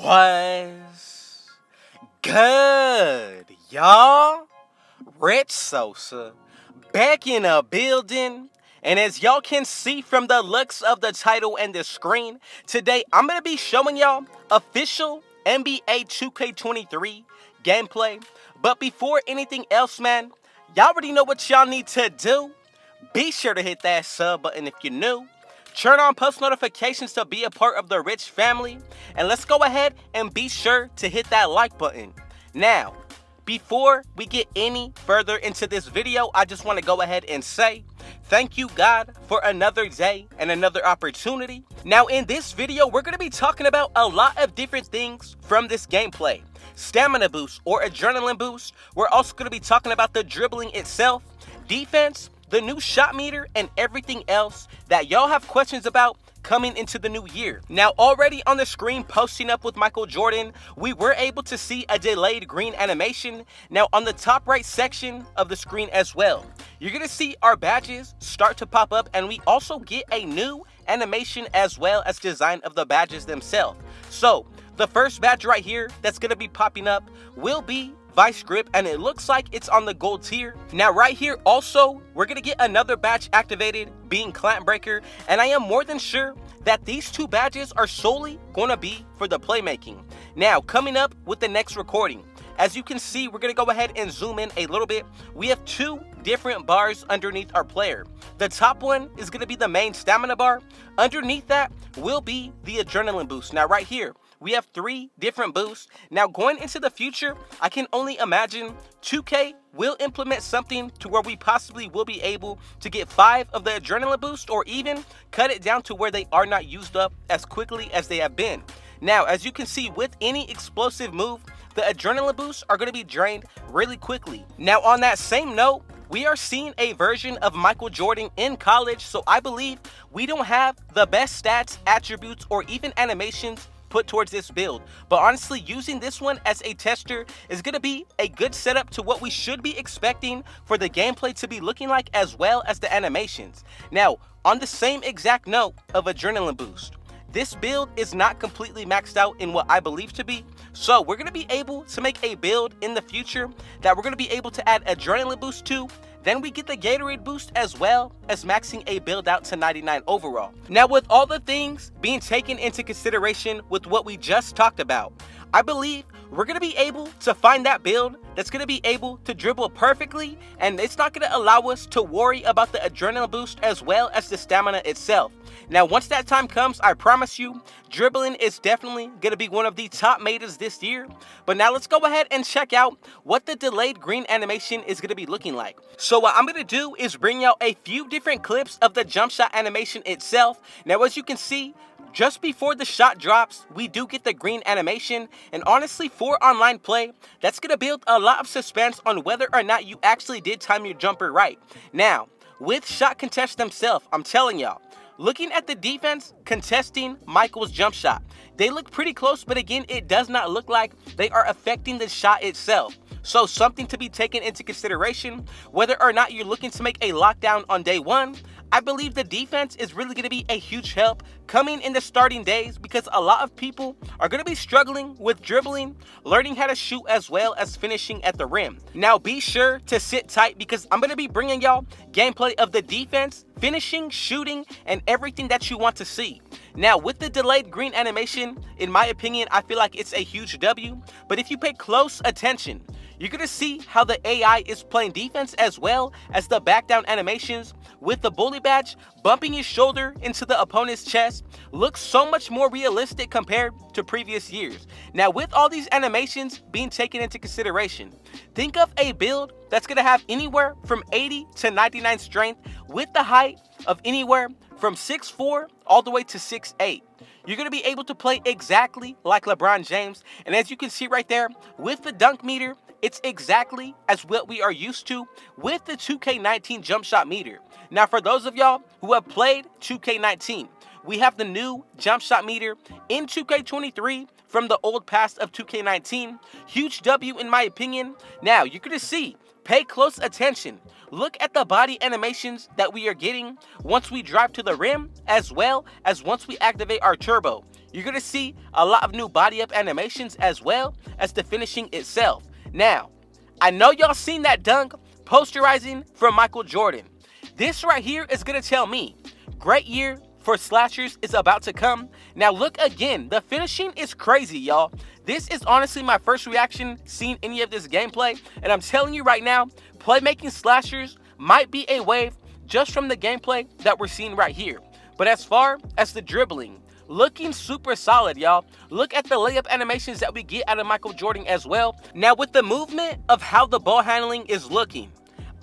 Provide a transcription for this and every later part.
Was good, y'all? Rich Sosa back in a building. And as y'all can see from the looks of the title and the screen, today I'm going to be showing y'all official NBA 2K23 gameplay. But before anything else, man, y'all already know what y'all need to do. Be sure to hit that sub button if you're new. Turn on post notifications to be a part of the Rich family. And let's go ahead and be sure to hit that like button. Now, before we get any further into this video, I just want to go ahead and say thank you, God, for another day and another opportunity. Now, in this video, we're going to be talking about a lot of different things from this gameplay. Stamina boost or adrenaline boost. We're also going to be talking about the dribbling itself, defense, the new shot meter, and everything else that y'all have questions about coming into the new year. Now, already on the screen posting up with Michael Jordan, we were able to see a delayed green animation. Now, on the top right section of the screen as well, you're gonna see our badges start to pop up, and we also get a new animation as well as design of the badges themselves. So, the first badge right here that's gonna be popping up will be Vice Grip, and it looks like it's on the gold tier. Now right here also, we're gonna get another badge activated, being Clamp Breaker, and I am more than sure that these two badges are solely gonna be for the playmaking. Now, coming up with the next recording, as you can see, we're gonna go ahead and zoom in a little bit. We have two different bars underneath our player. The top one is gonna be the main stamina bar. Underneath that will be the adrenaline boost. Now right here, we have three different boosts. Now going into the future, I can only imagine 2K will implement something to where we possibly will be able to get 5 of the adrenaline boost, or even cut it down to where they are not used up as quickly as they have been. Now, as you can see, with any explosive move, the adrenaline boosts are going to be drained really quickly. Now, on that same note, we are seeing a version of Michael Jordan in college, so I believe we don't have the best stats, attributes, or even animations put towards this build. But honestly, using this one as a tester is going to be a good setup to what we should be expecting for the gameplay to be looking like, as well as the animations. Now, on the same exact note of adrenaline boost, this build is not completely maxed out in what I believe to be. So we're going to be able to make a build in the future that we're going to be able to add adrenaline boost to. Then we get the Gatorade boost, as well as maxing a build out to 99 overall. Now, with all the things being taken into consideration with what we just talked about, I believe we're going to be able to find that build that's going to be able to dribble perfectly, and it's not going to allow us to worry about the adrenaline boost as well as the stamina itself. Now, once that time comes, I promise you, dribbling is definitely going to be one of the top metas this year. But now let's go ahead and check out what the delayed green animation is going to be looking like. So what I'm going to do is bring out a few different clips of the jump shot animation itself. Now, as you can see, just before the shot drops, we do get the green animation, and honestly, for online play, that's going to build a lot of suspense on whether or not you actually did time your jumper right. Now, with shot contest themselves, I'm telling y'all, looking at the defense contesting Michael's jump shot, they look pretty close, but again, it does not look like they are affecting the shot itself. So something to be taken into consideration, whether or not you're looking to make a lockdown on day one. I believe the defense is really going to be a huge help coming in the starting days, because a lot of people are going to be struggling with dribbling, learning how to shoot, as well as finishing at the rim. Now be sure to sit tight, because I'm going to be bringing y'all gameplay of the defense, finishing, shooting, and everything that you want to see. Now, with the delayed green animation, in my opinion, I feel like it's a huge W, but if you pay close attention, you're going to see how the AI is playing defense, as well as the back down animations, with the bully badge bumping his shoulder into the opponent's chest. Looks so much more realistic compared to previous years. Now, with all these animations being taken into consideration, think of a build that's going to have anywhere from 80 to 99 strength, with the height of anywhere from 6'4" all the way to 6'8". You're going to be able to play exactly like LeBron James, and as you can see right there, with the dunk meter, it's exactly as what we are used to with the 2K19 jump shot meter. Now, for those of y'all who have played 2K19, we have the new jump shot meter in 2K23 from the old past of 2K19. Huge W in my opinion. Now, you're going to see, pay close attention. Look at the body animations that we are getting once we drive to the rim, as well as once we activate our turbo. You're going to see a lot of new body up animations as well as the finishing itself. Now, I know y'all seen that dunk posterizing from Michael Jordan. This right here is going to tell me great year for slashers is about to come. Now look again, the finishing is crazy, y'all. This is honestly my first reaction seeing any of this gameplay, and I'm telling you right now, playmaking slashers might be a wave just from the gameplay that we're seeing right here. But as far as the dribbling, looking super solid, y'all. Look at the layup animations that we get out of Michael Jordan as well. Now with the movement of how the ball handling is looking,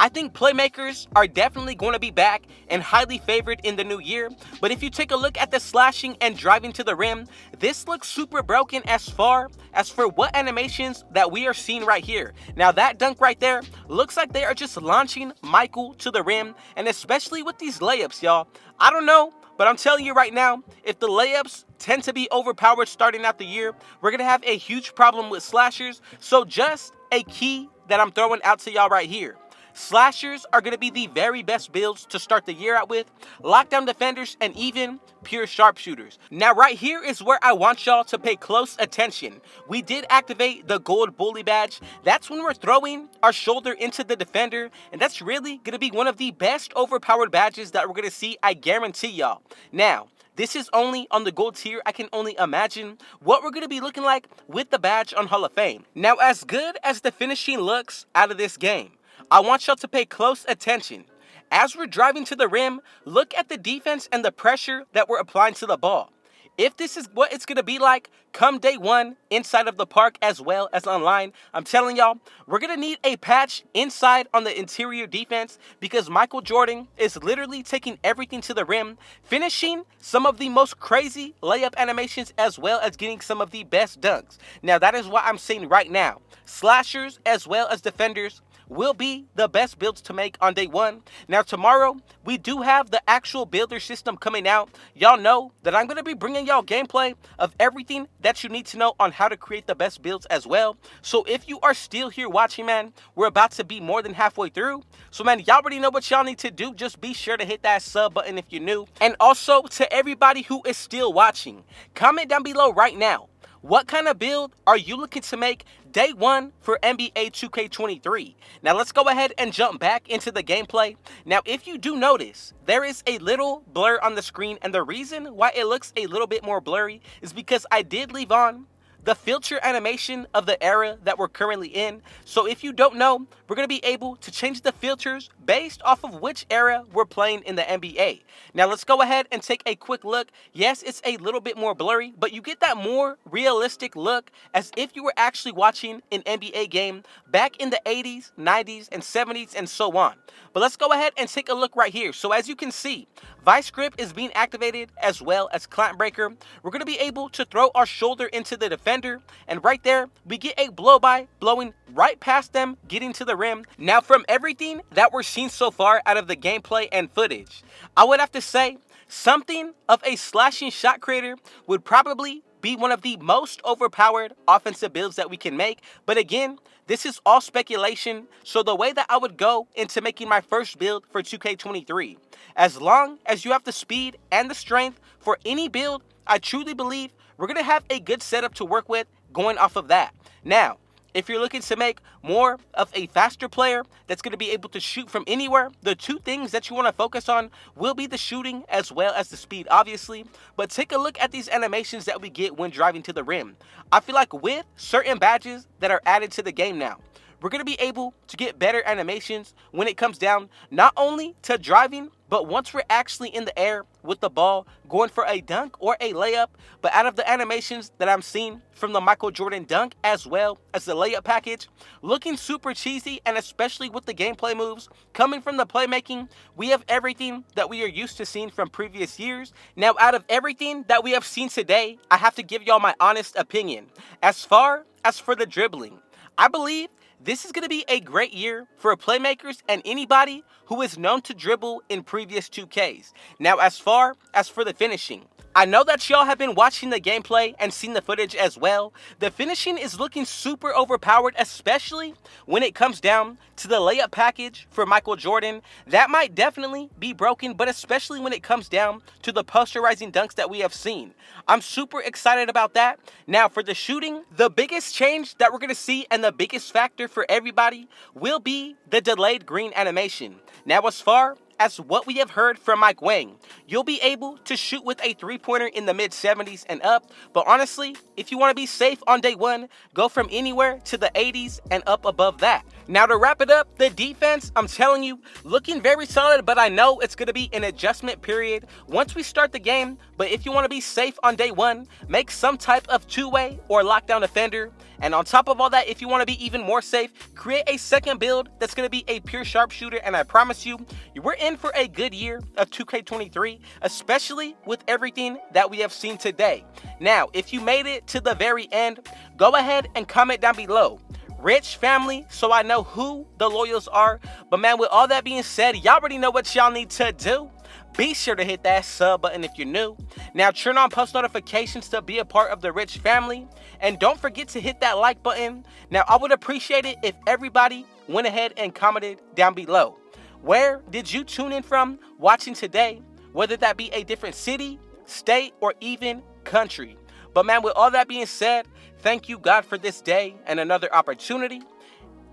I think playmakers are definitely going to be back and highly favored in the new year. But if you take a look at the slashing and driving to the rim, this looks super broken as far as for what animations that we are seeing right here. Now that dunk right there looks like they are just launching Michael to the rim, and especially with these layups, y'all. I don't know, but I'm telling you right now, if the layups tend to be overpowered starting out the year, we're going to have a huge problem with slashers. So just a key that I'm throwing out to y'all right here. Slashers are going to be the very best builds to start the year out with, lockdown defenders, and even pure sharpshooters. Now right here is where I want y'all to pay close attention. We did activate the gold bully badge. That's when we're throwing our shoulder into the defender, and that's really going to be one of the best overpowered badges that we're going to see, I guarantee y'all. Now, this is only on the gold tier. I can only imagine what we're going to be looking like with the badge on Hall of Fame. Now, as good as the finishing looks out of this game, I want y'all to pay close attention. As we're driving to the rim, look at the defense and the pressure that we're applying to the ball. If this is what it's going to be like come day one inside of the park as well as online, I'm telling y'all, we're going to need a patch inside on the interior defense because Michael Jordan is literally taking everything to the rim, finishing some of the most crazy layup animations as well as getting some of the best dunks. Now that is what I'm saying right now. Slashers as well as defenders will be the best builds to make on day one. Now tomorrow, we do have the actual builder system coming out. Y'all know that I'm going to be bringing y'all gameplay of everything that you need to know on how to create the best builds as well. So if you are still here watching, man, we're about to be more than halfway through. So man, y'all already know what y'all need to do. Just be sure to hit that sub button if you're new. And also to everybody who is still watching, comment down below right now. What kind of build are you looking to make day one for NBA 2K23? Now let's go ahead and jump back into the gameplay. Now if you do notice, there is a little blur on the screen, and the reason why it looks a little bit more blurry is because I did leave on the filter animation of the era that we're currently in. So if you don't know, we're going to be able to change the filters based off of which era we're playing in the NBA. Now let's go ahead and take a quick look. Yes, it's a little bit more blurry, but you get that more realistic look as if you were actually watching an NBA game back in the 80s, 90s, and 70s, and so on. But let's go ahead and take a look right here. So as you can see, Vice Grip is being activated as well as Clamp Breaker. We're going to be able to throw our shoulder into the defender, and right there, we get a blow-by, blowing right past them, getting to the rim. Now, from everything that we're seeing so far out of the gameplay and footage, I would have to say something of a slashing shot creator would probably be one of the most overpowered offensive builds that we can make. But again, this is all speculation, so the way that I would go into making my first build for 2K23, as long as you have the speed and the strength for any build, I truly believe we're going to have a good setup to work with going off of that. Now, if you're looking to make more of a faster player that's going to be able to shoot from anywhere, the two things that you want to focus on will be the shooting as well as the speed, obviously. But take a look at these animations that we get when driving to the rim. I feel like with certain badges that are added to the game now, we're going to be able to get better animations when it comes down not only to driving, but once we're actually in the air with the ball, going for a dunk or a layup. But out of the animations that I'm seeing from the Michael Jordan dunk as well as the layup package, looking super cheesy, and especially with the gameplay moves coming from the playmaking, we have everything that we are used to seeing from previous years. Now, out of everything that we have seen today, I have to give y'all my honest opinion. As far as for the dribbling, I believe This is going to be a great year for playmakers and anybody who is known to dribble in previous 2Ks. Now, as far as for the finishing, I know that y'all have been watching the gameplay and seen the footage as well. The finishing is looking super overpowered, especially when it comes down to the layup package for Michael Jordan. That might definitely be broken, but especially when it comes down to the posterizing dunks that we have seen. I'm super excited about that. Now, for the shooting, the biggest change that we're going to see and the biggest factor for everybody will be the delayed green animation. Now, as far as what we have heard from Mike Wang, you'll be able to shoot with a three-pointer in the mid-70s and up, but honestly, if you want to be safe on day one, go from anywhere to the 80s and up above that. Now, to wrap it up, the defense, I'm telling you, looking very solid, but I know it's going to be an adjustment period once we start the game. But if you want to be safe on day one, make some type of two-way or lockdown defender. And on top of all that, if you want to be even more safe, create a second build that's going to be a pure sharpshooter. And I promise you, we're in for a good year of 2K23, especially with everything that we have seen today. Now, if you made it to the very end, go ahead and comment down below. Rich family, so I know who the loyals are. But man, with all that being said, y'all already know what y'all need to do. Be sure to hit that sub button if you're new. Now turn on post notifications to be a part of the Rich family. And don't forget to hit that like button. Now I would appreciate it if everybody went ahead and commented down below. Where did you tune in from watching today? Whether that be a different city, state, or even country. But man, with all that being said, thank you God for this day and another opportunity.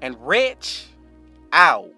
And Rich out.